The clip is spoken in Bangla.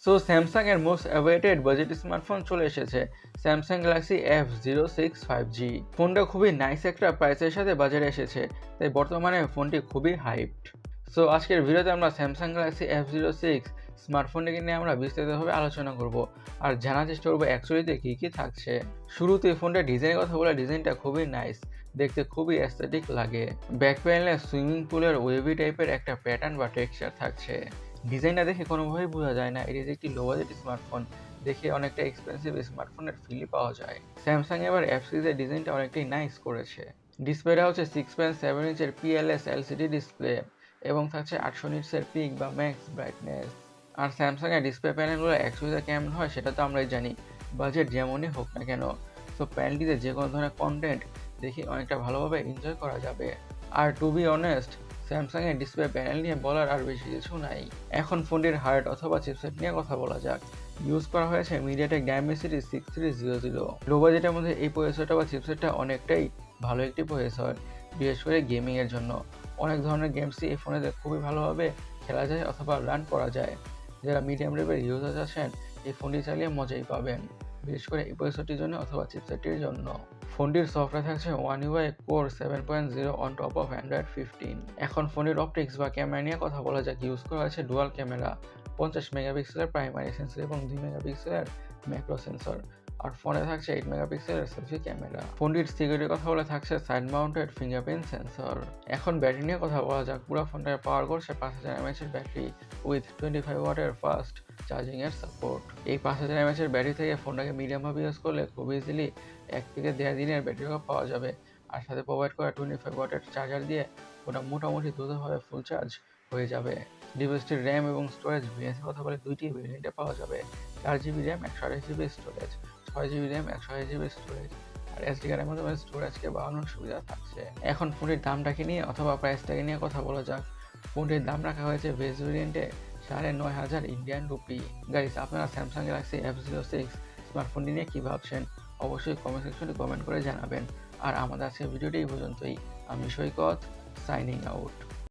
সো স্যামসাং এর মোস্ট অ্যাওয়েটেড বাজেট স্মার্টফোন চলে এসেছে, স্যামসাং গ্যালাক্সি F06 5G। ফোনটা খুবই নাইস একটা প্রাইসের সাথে বাজারে এসেছে, তাই বর্তমানে ফোনটি খুবই হাইপড। সো আজকের ভিডিওতে আমরা স্যামসাং গ্যালাক্সি F06 স্মার্টফোনটিকে নিয়ে আমরা বিস্তারিতভাবে আলোচনা করব আর জানার চেষ্টা করবো অ্যাকচুয়ালিতে কী কী থাকছে। শুরুতে ফোনটার ডিজাইনের কথা বলে, ডিজাইনটা খুবই নাইস, দেখতে খুবই অ্যাস্থেটিক লাগে। ব্যাক প্যানেলে সুইমিং পুলের ওয়েভি টাইপের একটা প্যাটার্ন বা টেক্সচার থাকছে। ডিজাইনটা দেখে কোনোভাবেই বোঝা যায় না এটি একটি লো বাজেট স্মার্টফোন, দেখে অনেকটা এক্সপেন্সিভ স্মার্টফোনের ফিলই পাওয়া যায়। স্যামসাং এবার এফ সিরিজের ডিজাইনটা অনেকটাই নাইস করেছে। ডিসপ্লেটা হচ্ছে 6.7 ইঞ্চের PLS LCD ডিসপ্লে এবং থাকছে 800 নিটসের পিক বা ম্যাক্স ব্রাইটনেস। আর স্যামসাং এর ডিসপ্লে প্যানেলগুলো অ্যাকচুয়ালি কেমন হয় সেটা তো আমরাই জানি, বাজেট যেমনই হোক না কেন। তো প্যানেলটিতে যে কোনো ধরনের কন্টেন্ট দেখে অনেকটা ভালোভাবে এনজয় করা যাবে। আর টু বি অনেস্ট, স্যামসাং এর ডিসপ্লে প্যানেল নিয়ে বলার আর বেশি কিছু নাই। এখন ফোনটির হার্ড অথবা চিপসেট নিয়ে কথা বলা যাক। ইউজ করা হয়েছে MediaTek Dimensity 6300। লো বাজেটের মধ্যে এই প্রসেসরটা বা চিপসেটটা অনেকটাই ভালো একটি প্রসেসর, বিশেষ করে গেমিং এর জন্য। অনেক ধরনের গেমসই এই ফোনে খুবই ভালোভাবে খেলা যায় অথবা রান করা যায়। যারা মিডিয়াম লেভেল ইউজার আছেন, এই ফোনটি চালিয়ে মজাই পাবেন, বিশেষ করে এই প্রসেসরটির জন্য অথবা চিপসেটটির জন্য। ফোনটির সফটওয়্যার থাকছে One UI Core 7.0 on top of Android 15। এখন ফোনের অপটিক্স বা ক্যামেরা নিয়ে কথা বলা যাক। ইউজ করা হয়েছে ডুয়াল ক্যামেরা, 50 মেগাপিক্সেলের প্রাইমারি সেন্সর এবং 2 মেগাপিক্সেলের ম্যাক্রো সেন্সর। আর ফোনে থাকছে 8 মেগাপিক্সেলের সেলফি ক্যামেরা। ফোনটির সিকিউরিটির কথা বলে থাকছে সাইড মাউন্টেড ফিঙ্গারপ্রিন্ট সেন্সর। এখন ব্যাটারি নিয়ে কথা বলা যাক। পুরো ফোনটাকে পাওয়ার করছে 5000 mAh এর ব্যাটারি উইথ 25 ওয়াটের ফাস্ট চার্জিং এর সাপোর্ট। এই 5000 mAh এর ব্যাটারি থেকে ফোনটাকে মিডিয়াম ভাবে ইউজ করলে খুব ইজিলি 1 থেকে 1.5 দিনের ব্যাটারি ব্যাকআপ পাওয়া যাবে। আর সাথে প্রোভাইড করা 25 ওয়াটের চার্জার দিয়ে ওটা মোটামুটি দ্রুতভাবে ফুল চার্জ হয়ে যাবে। ডিভাইসটির র্যাম এবং স্টোরেজ ভেরিয়েন্টের কথা বলে দুইটি ভেরিয়েন্টে পাওয়া যাবে, 4GB RAM 128GB storage, 6GB RAM 128GB storage. আর SD কার্ডের মাধ্যমে স্টোরেজকে বাড়ানোর সুবিধা থাকছে। এখন ফোনটির দামটাকে নিয়ে অথবা প্রাইসটাকে নিয়ে কথা বলা যাক। ফোনটির দাম রাখা হয়েছে বেস ভেরিয়েন্টে 9,500 ইন্ডিয়ান রুপি। গাইস, আপনারা স্যামসাং গ্যালাক্সি F06 স্মার্টফোনটি নিয়ে কী ভাবছেন অবশ্যই কমেন্ট সেকশনে কমেন্ট করে জানাবেন। আর আমাদের আজকের ভিডিওটি এই পর্যন্তই। আমি সৈকত, সাইনিং আউট।